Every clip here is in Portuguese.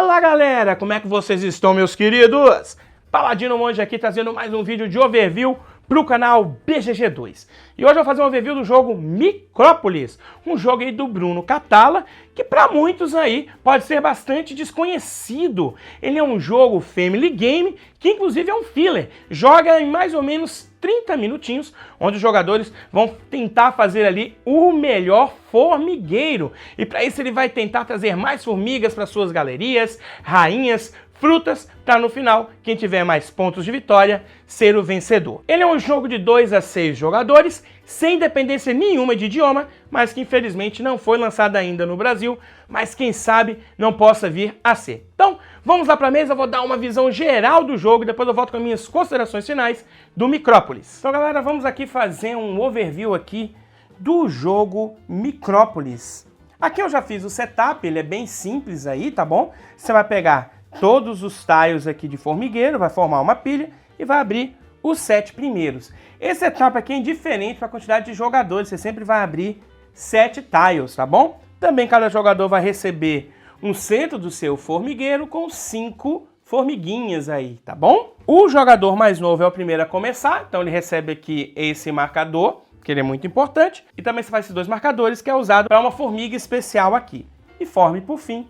Fala galera, como é que vocês estão, meus queridos? Paladino Monge aqui trazendo mais um vídeo de overview para o canal BGG2. E hoje eu vou fazer um overview do jogo Micrópolis, um jogo aí do Bruno Catala, que para muitos aí pode ser bastante desconhecido. Ele é um jogo family game, que inclusive é um filler, joga em mais ou menos 30 minutinhos, onde os jogadores vão tentar fazer ali o melhor formigueiro. E para isso ele vai tentar trazer mais formigas para suas galerias, rainhas, frutas, para no final, quem tiver mais pontos de vitória, ser o vencedor. Ele é um jogo de 2 a 6 jogadores, sem dependência nenhuma de idioma, mas que infelizmente não foi lançado ainda no Brasil, mas quem sabe não possa vir a ser. Então, vamos lá para a mesa, eu vou dar uma visão geral do jogo, e depois eu volto com as minhas considerações finais do Micrópolis. Então galera, vamos aqui fazer um overview aqui do jogo Micrópolis. Aqui eu já fiz o setup, ele é bem simples aí, tá bom? Você vai pegar todos os tiles aqui de formigueiro, vai formar uma pilha e vai abrir os 7 primeiros. Esse setup aqui é indiferente para a quantidade de jogadores, você sempre vai abrir 7 tiles, tá bom? Também cada jogador vai receber um centro do seu formigueiro com 5 formiguinhas aí, tá bom? O jogador mais novo é o primeiro a começar, então ele recebe aqui esse marcador, que ele é muito importante, e também você faz esses 2 marcadores que é usado para uma formiga especial aqui. E forme, por fim,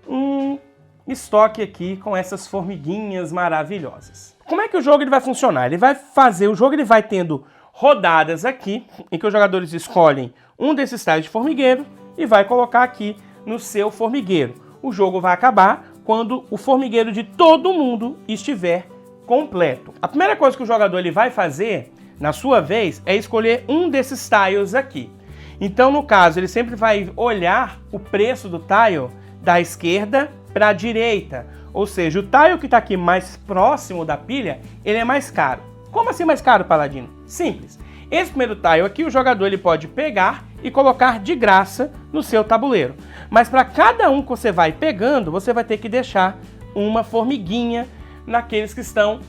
um estoque aqui com essas formiguinhas maravilhosas. Como é que o jogo ele vai funcionar? Ele vai tendo rodadas aqui, em que os jogadores escolhem um desses tiles de formigueiro e vai colocar aqui no seu formigueiro. O jogo vai acabar quando o formigueiro de todo mundo estiver completo. A primeira coisa que o jogador ele vai fazer, na sua vez, é escolher um desses tiles aqui. Então, no caso, ele sempre vai olhar o preço do tile da esquerda para a direita, ou seja, o tile que está aqui mais próximo da pilha, ele é mais caro. Como assim mais caro, Paladino? Simples. Esse primeiro tile aqui, o jogador ele pode pegar e colocar de graça no seu tabuleiro. Mas para cada um que você vai pegando, você vai ter que deixar uma formiguinha naqueles que estão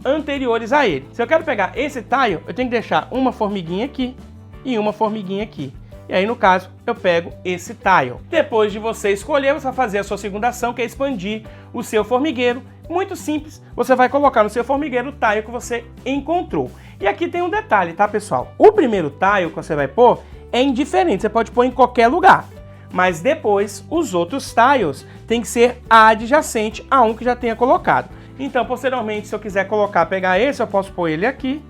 anteriores a ele. Se eu quero pegar esse tile, eu tenho que deixar uma formiguinha aqui e uma formiguinha aqui. E aí, no caso, eu pego esse tile. Depois de você escolher, você vai fazer a sua segunda ação, que é expandir o seu formigueiro. Muito simples, você vai colocar no seu formigueiro o tile que você encontrou. E aqui tem um detalhe, tá, pessoal? O primeiro tile que você vai pôr é indiferente, você pode pôr em qualquer lugar. Mas depois, os outros tiles têm que ser adjacente a um que já tenha colocado. Então, posteriormente, se eu quiser pegar esse, eu posso pôr ele aqui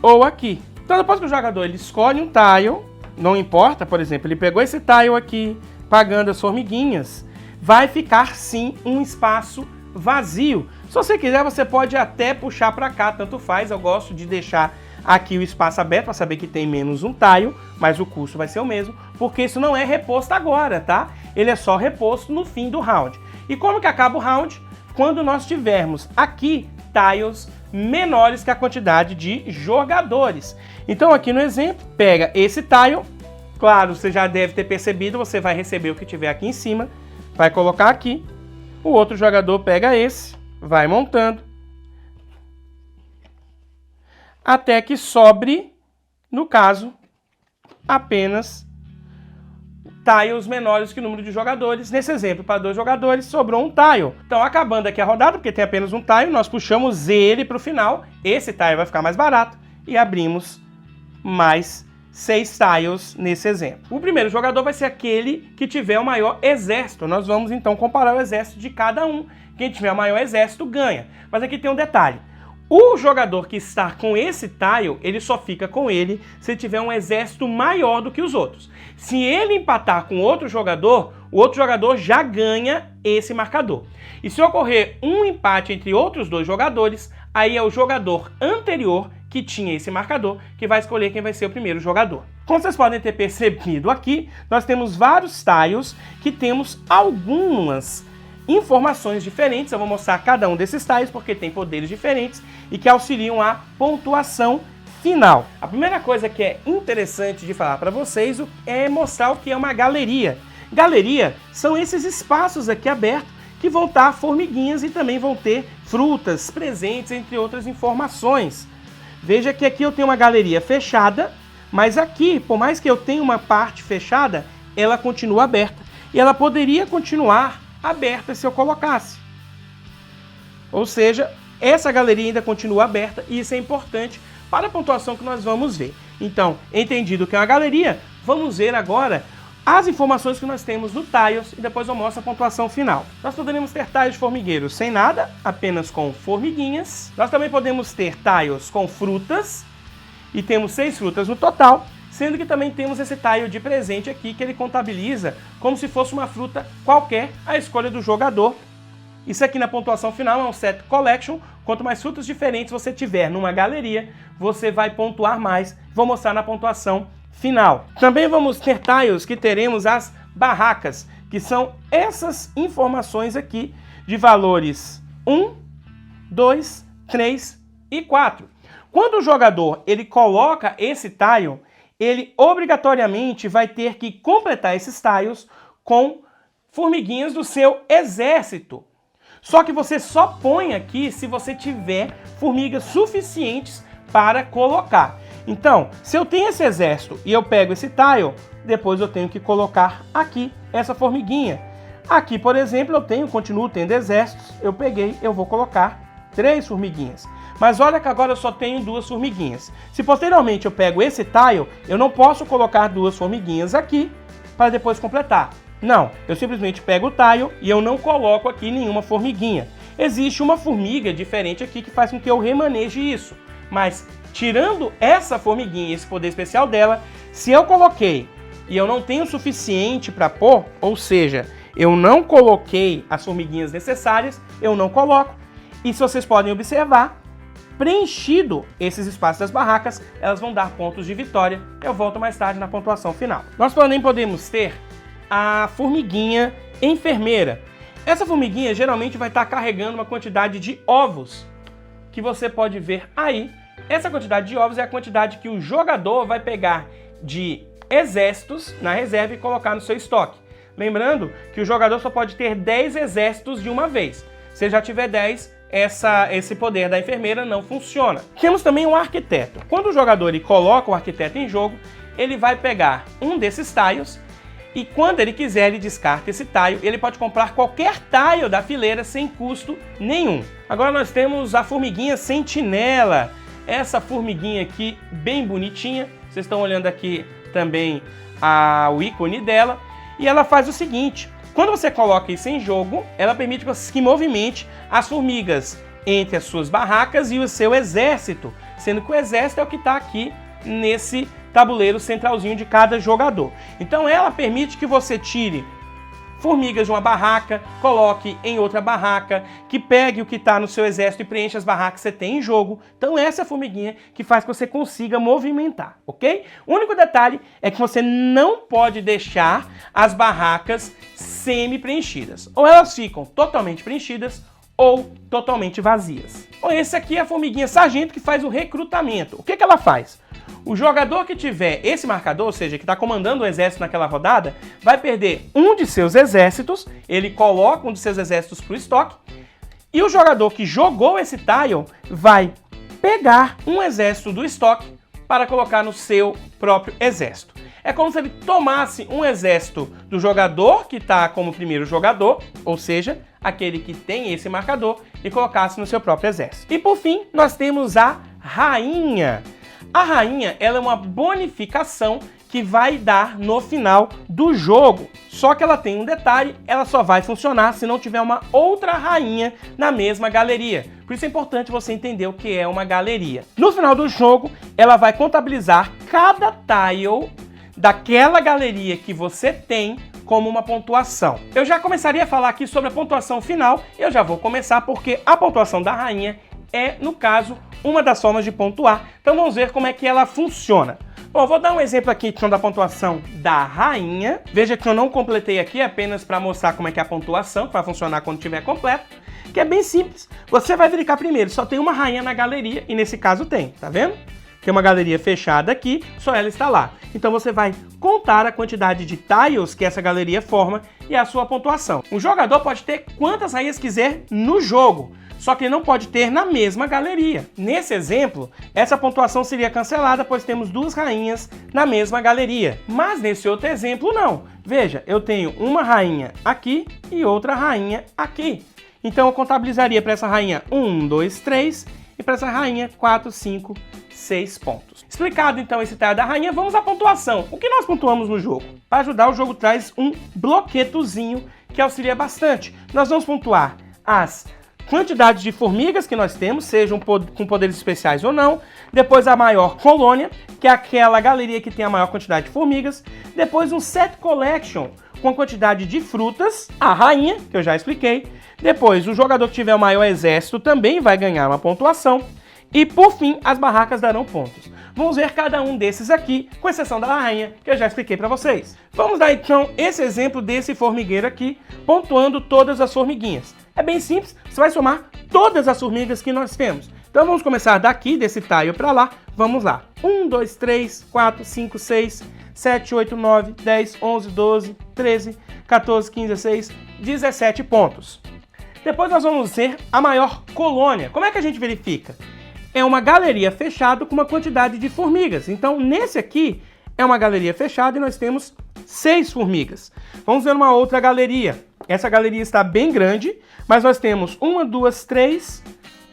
ou aqui. Então, depois que o jogador ele escolhe um tile, não importa, por exemplo, ele pegou esse tile aqui, pagando as formiguinhas, vai ficar sim um espaço vazio. Se você quiser, você pode até puxar para cá, tanto faz. Eu gosto de deixar aqui o espaço aberto para saber que tem menos um tile, mas o custo vai ser o mesmo, porque isso não é reposto agora, tá? Ele é só reposto no fim do round. E como que acaba o round? Quando nós tivermos aqui tiles menores que a quantidade de jogadores. Então aqui no exemplo, pega esse tile, claro, você já deve ter percebido, você vai receber o que tiver aqui em cima, vai colocar aqui, o outro jogador pega esse, vai montando, até que sobre, no caso, apenas tiles menores que o número de jogadores. Nesse exemplo, para 2 jogadores, sobrou um tile. Então, acabando aqui a rodada, porque tem apenas um tile, nós puxamos ele para o final. Esse tile vai ficar mais barato e abrimos mais 6 tiles nesse exemplo. O primeiro jogador vai ser aquele que tiver o maior exército. Nós vamos, então, comparar o exército de cada um. Quem tiver o maior exército ganha. Mas aqui tem um detalhe. O jogador que está com esse tile, ele só fica com ele se tiver um exército maior do que os outros. Se ele empatar com outro jogador, o outro jogador já ganha esse marcador. E se ocorrer um empate entre outros 2 jogadores, aí é o jogador anterior que tinha esse marcador que vai escolher quem vai ser o primeiro jogador. Como vocês podem ter percebido aqui, nós temos vários tiles que temos algumas informações diferentes. Eu vou mostrar cada um desses tiles porque tem poderes diferentes e que auxiliam a pontuação final. A primeira coisa que é interessante de falar para vocês é mostrar o que é uma galeria. Galeria são esses espaços aqui abertos que vão estar formiguinhas e também vão ter frutas, presentes, entre outras informações. Veja que aqui eu tenho uma galeria fechada, mas aqui, por mais que eu tenha uma parte fechada, ela continua aberta. E ela poderia continuar aberta se eu colocasse. Ou seja, essa galeria ainda continua aberta e isso é importante para a pontuação que nós vamos ver. Então, entendido que é uma galeria, vamos ver agora as informações que nós temos no Tiles e depois eu mostro a pontuação final. Nós poderemos ter tiles de formigueiro sem nada, apenas com formiguinhas. Nós também podemos ter tiles com frutas e temos 6 frutas no total, sendo que também temos esse tile de presente aqui que ele contabiliza como se fosse uma fruta qualquer à escolha do jogador. Isso aqui na pontuação final é um set collection. Quanto mais frutas diferentes você tiver numa galeria, você vai pontuar mais. Vou mostrar na pontuação final. Também vamos ter tiles que teremos as barracas, que são essas informações aqui de valores 1, 2, 3 e 4. Quando o jogador ele coloca esse tile, ele obrigatoriamente vai ter que completar esses tiles com formiguinhas do seu exército. Só que você só põe aqui se você tiver formigas suficientes para colocar. Então, se eu tenho esse exército e eu pego esse tile, depois eu tenho que colocar aqui essa formiguinha. Aqui, por exemplo, continuo tendo exércitos, eu vou colocar 3 formiguinhas. Mas olha que agora eu só tenho 2 formiguinhas. Se posteriormente eu pego esse tile, eu não posso colocar 2 formiguinhas aqui para depois completar. Não, eu simplesmente pego o tile e eu não coloco aqui nenhuma formiguinha. Existe uma formiga diferente aqui que faz com que eu remaneje isso. Mas tirando essa formiguinha e esse poder especial dela, se eu coloquei e eu não tenho o suficiente para pôr, ou seja, eu não coloquei as formiguinhas necessárias, eu não coloco. E se vocês podem observar, preenchido esses espaços das barracas, elas vão dar pontos de vitória. Eu volto mais tarde na pontuação final. Nós também podemos ter a formiguinha enfermeira. Essa formiguinha geralmente vai estar carregando uma quantidade de ovos, que você pode ver aí. Essa quantidade de ovos é a quantidade que o jogador vai pegar de exércitos na reserva e colocar no seu estoque. Lembrando que o jogador só pode ter 10 exércitos de uma vez. Se já tiver 10, esse poder da enfermeira não funciona. Temos também o arquiteto. Quando o jogador ele coloca o arquiteto em jogo, ele vai pegar um desses tiles e quando ele quiser, ele descarta esse tile. Ele pode comprar qualquer tile da fileira sem custo nenhum. Agora nós temos a formiguinha sentinela. Essa formiguinha aqui, bem bonitinha. Vocês estão olhando aqui também o ícone dela. E ela faz o seguinte. Quando você coloca isso em jogo, ela permite que movimente as formigas entre as suas barracas e o seu exército. Sendo que o exército é o que está aqui nesse tabuleiro centralzinho de cada jogador. Então ela permite que você tire formigas de uma barraca, coloque em outra barraca, que pegue o que está no seu exército e preencha as barracas que você tem em jogo. Então essa é a formiguinha que faz que você consiga movimentar, ok? O único detalhe é que você não pode deixar as barracas semi-preenchidas. Ou elas ficam totalmente preenchidas ou totalmente vazias. Bom, esse aqui é a formiguinha sargento que faz o recrutamento. O que ela faz? O jogador que tiver esse marcador, ou seja, que está comandando o exército naquela rodada, vai perder um de seus exércitos, ele coloca um de seus exércitos para o estoque, e o jogador que jogou esse tile vai pegar um exército do estoque para colocar no seu próprio exército. É como se ele tomasse um exército do jogador que está como primeiro jogador, ou seja, aquele que tem esse marcador, e colocasse no seu próprio exército. E por fim, nós temos a rainha. A rainha, ela é uma bonificação que vai dar no final do jogo. Só que ela tem um detalhe, ela só vai funcionar se não tiver uma outra rainha na mesma galeria. Por isso é importante você entender o que é uma galeria. No final do jogo, ela vai contabilizar cada tile daquela galeria que você tem como uma pontuação. Eu já começaria a falar aqui sobre a pontuação final, eu já vou começar porque a pontuação da rainha é, no caso, uma das formas de pontuar. Então vamos ver como é que ela funciona. Bom, vou dar um exemplo aqui da pontuação da rainha. Veja que eu não completei aqui apenas para mostrar como é que é a pontuação, que vai funcionar quando estiver completo, que é bem simples. Você vai verificar primeiro, só tem uma rainha na galeria, e nesse caso tem, tá vendo? tem uma galeria fechada aqui, só ela está lá. Então você vai contar a quantidade de tiles que essa galeria forma e a sua pontuação. O jogador pode ter quantas rainhas quiser no jogo, só que ele não pode ter na mesma galeria. Nesse exemplo, essa pontuação seria cancelada, pois temos duas rainhas na mesma galeria. Mas nesse outro exemplo, não. Veja, eu tenho uma rainha aqui e outra rainha aqui. Então eu contabilizaria para essa rainha 1, 2, 3 e para essa rainha 4, 5, 6 pontos. Explicado então esse tile da rainha, vamos à pontuação. O que nós pontuamos no jogo? Para ajudar, o jogo traz um bloquetozinho que auxilia bastante. Nós vamos pontuar as quantidades de formigas que nós temos, sejam com poderes especiais ou não. Depois a maior colônia, que é aquela galeria que tem a maior quantidade de formigas. Depois um set collection, com a quantidade de frutas. A rainha, que eu já expliquei. Depois o jogador que tiver o maior exército também vai ganhar uma pontuação. E por fim, as barracas darão pontos. Vamos ver cada um desses aqui, com exceção da rainha, que eu já expliquei para vocês. Vamos dar então esse exemplo desse formigueiro aqui, pontuando todas as formiguinhas. É bem simples, você vai somar todas as formigas que nós temos. Então vamos começar daqui, desse tile para lá. Vamos lá. 1, 2, 3, 4, 5, 6, 7, 8, 9, 10, 11, 12, 13, 14, 15, 16, 17 pontos. Depois nós vamos ver a maior colônia. Como é que a gente verifica? É uma galeria fechada com uma quantidade de formigas. Então, nesse aqui, é uma galeria fechada e nós temos 6 formigas. Vamos ver uma outra galeria. Essa galeria está bem grande, mas nós temos 1, 2, 3,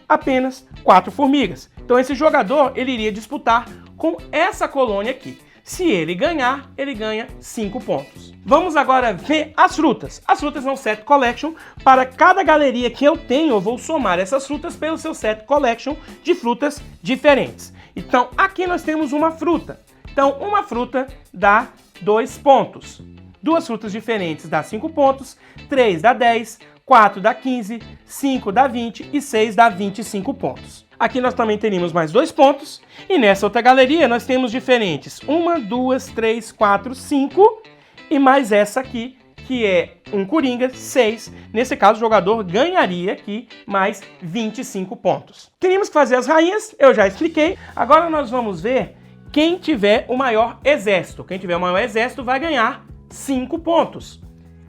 apenas 4 formigas. Então, esse jogador, ele iria disputar com essa colônia aqui. Se ele ganhar, ele ganha 5 pontos. Vamos agora ver as frutas. As frutas são set collection. Para cada galeria que eu tenho, eu vou somar essas frutas pelo seu set collection de frutas diferentes. Então, aqui nós temos uma fruta. Então, uma fruta dá 2 pontos. 2 frutas diferentes dá 5 pontos. 3 dá 10, 4 dá 15, 5 dá 20 e 6 dá 25 pontos. Aqui nós também teríamos mais 2 pontos. E nessa outra galeria nós temos diferentes 1, 2, 3, 4, 5 e mais essa aqui, que é um coringa, 6. Nesse caso o jogador ganharia aqui mais 25 pontos. Teríamos que fazer as rainhas, eu já expliquei. Agora nós vamos ver quem tiver o maior exército. Quem tiver o maior exército vai ganhar 5 pontos.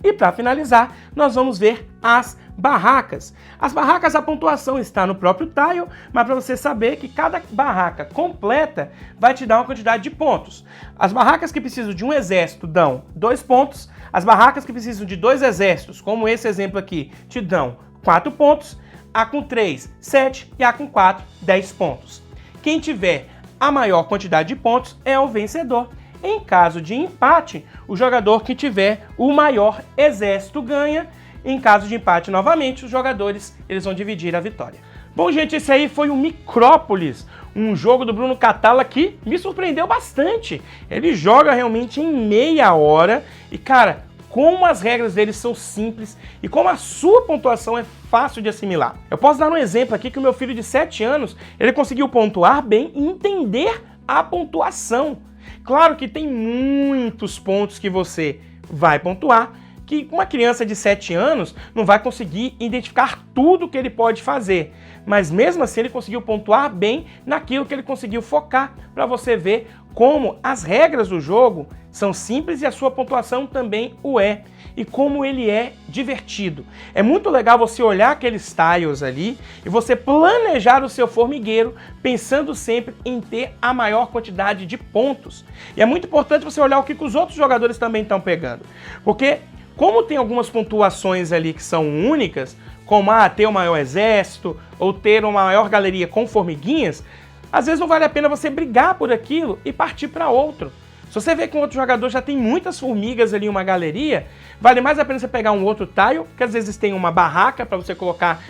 E para finalizar, nós vamos ver as barracas. As barracas, a pontuação está no próprio tile, mas para você saber que cada barraca completa vai te dar uma quantidade de pontos. As barracas que precisam de um exército dão 2 pontos. As barracas que precisam de 2 exércitos, como esse exemplo aqui, te dão 4 pontos. A com 3, 7 e a com 4, 10 pontos. Quem tiver a maior quantidade de pontos é o vencedor. Em caso de empate, o jogador que tiver o maior exército ganha. Em caso de empate, novamente, os jogadores eles vão dividir a vitória. Bom, gente, esse aí foi o Micrópolis, um jogo do Bruno Catala que me surpreendeu bastante. Ele joga realmente em meia hora e, cara, como as regras dele são simples e como a sua pontuação é fácil de assimilar. Eu posso dar um exemplo aqui que o meu filho de 7 anos, ele conseguiu pontuar bem e entender a pontuação. Claro que tem muitos pontos que você vai pontuar, que uma criança de 7 anos não vai conseguir identificar tudo que ele pode fazer. Mas mesmo assim ele conseguiu pontuar bem naquilo que ele conseguiu focar, para você ver como as regras do jogo são simples e a sua pontuação também o é. E como ele é divertido. É muito legal você olhar aqueles tiles ali e você planejar o seu formigueiro pensando sempre em ter a maior quantidade de pontos. E é muito importante você olhar o que os outros jogadores também estão pegando. Porque como tem algumas pontuações ali que são únicas, como ter o maior exército ou ter uma maior galeria com formiguinhas, às vezes não vale a pena você brigar por aquilo e partir para outro. Se você vê que um outro jogador já tem muitas formigas ali em uma galeria, vale mais a pena você pegar um outro tile, que às vezes tem uma barraca para você colocar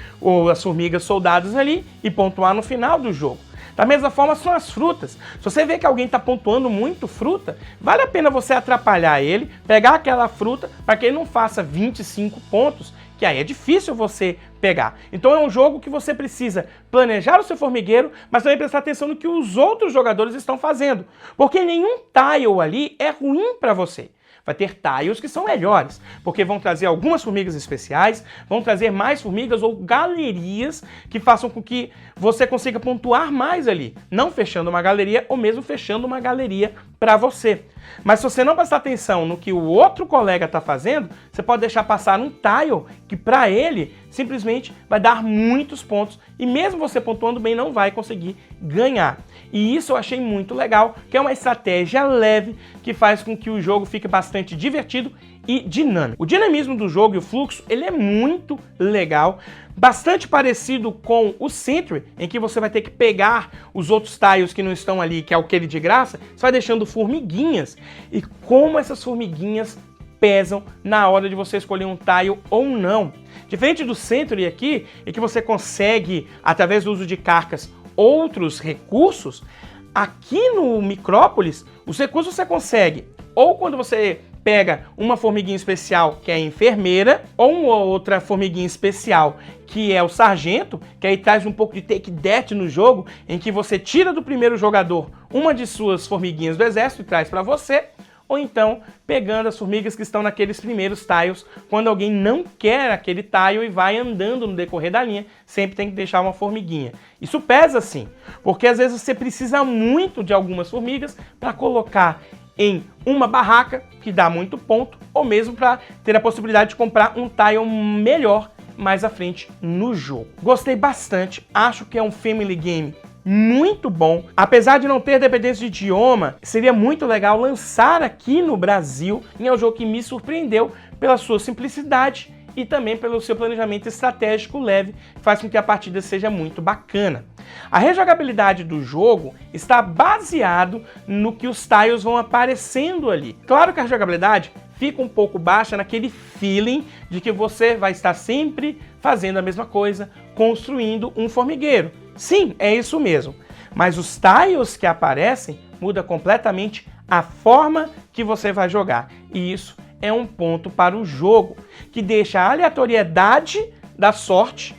as formigas soldados ali e pontuar no final do jogo. Da mesma forma são as frutas. Se você vê que alguém está pontuando muito fruta, vale a pena você atrapalhar ele, pegar aquela fruta para que ele não faça 25 pontos, que aí é difícil você pegar. Então é um jogo que você precisa planejar o seu formigueiro, mas também prestar atenção no que os outros jogadores estão fazendo. Porque nenhum tile ali é ruim para você. vai ter tiles que são melhores, porque vão trazer algumas formigas especiais, vão trazer mais formigas ou galerias que façam com que você consiga pontuar mais ali, não fechando uma galeria ou mesmo fechando uma galeria para você. Mas se você não prestar atenção no que o outro colega está fazendo, você pode deixar passar um tile que para ele simplesmente vai dar muitos pontos e mesmo você pontuando bem não vai conseguir ganhar. E isso eu achei muito legal, que é uma estratégia leve que faz com que o jogo fique bastante divertido e dinâmico. O dinamismo do jogo e o fluxo, ele é muito legal, bastante parecido com o Sentry, em que você vai ter que pegar os outros tiles que não estão ali, que é aquele de graça, você vai deixando formiguinhas, e como essas formiguinhas pesam na hora de você escolher um tile ou não. Diferente do Sentry aqui, em que você consegue, através do uso de carcas, outros recursos, aqui no Micrópolis, os recursos você consegue ou quando você pega uma formiguinha especial, que é a enfermeira, ou uma outra formiguinha especial, que é o sargento, que aí traz um pouco de take that no jogo, em que você tira do primeiro jogador uma de suas formiguinhas do exército e traz para você, ou então pegando as formigas que estão naqueles primeiros tiles, quando alguém não quer aquele tile e vai andando no decorrer da linha, sempre tem que deixar uma formiguinha. Isso pesa sim, porque às vezes você precisa muito de algumas formigas para colocar em uma barraca, que dá muito ponto, ou mesmo para ter a possibilidade de comprar um tile melhor mais à frente no jogo. Gostei bastante, acho que é um family game muito bom. Apesar de não ter dependência de idioma, seria muito legal lançar aqui no Brasil, e é um jogo que me surpreendeu pela sua simplicidade e também pelo seu planejamento estratégico leve, que faz com que a partida seja muito bacana. A rejogabilidade do jogo está baseado no que os tiles vão aparecendo ali. Claro que a rejogabilidade fica um pouco baixa naquele feeling de que você vai estar sempre fazendo a mesma coisa, construindo um formigueiro. Sim, é isso mesmo. Mas os tiles que aparecem muda completamente a forma que você vai jogar. E isso é um ponto para o jogo, que deixa a aleatoriedade da sorte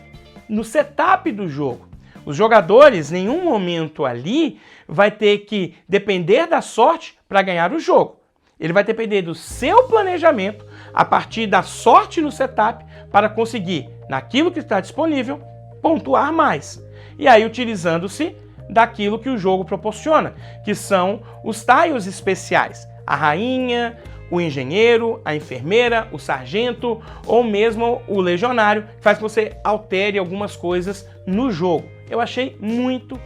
no setup do jogo. Os jogadores, em nenhum momento ali, vai ter que depender da sorte para ganhar o jogo. Ele vai depender do seu planejamento, a partir da sorte no setup, para conseguir, naquilo que está disponível, pontuar mais. E aí, utilizando-se daquilo que o jogo proporciona, que são os tiles especiais. A rainha, o engenheiro, a enfermeira, o sargento ou mesmo o legionário, que faz com que você altere algumas coisas no jogo. Eu achei muito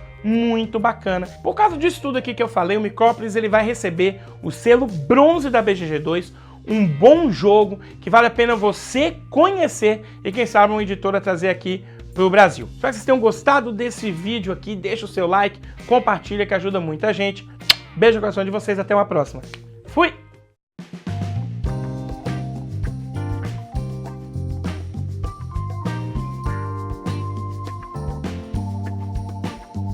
bacana. Por causa disso tudo aqui que eu falei, o Micrópolis ele vai receber o selo bronze da BGG2, um bom jogo que vale a pena você conhecer e quem sabe uma editora trazer aqui para o Brasil. Espero que vocês tenham gostado desse vídeo aqui, deixa o seu like, compartilha que ajuda muita gente. Beijo no coração de vocês, até uma próxima. Fui!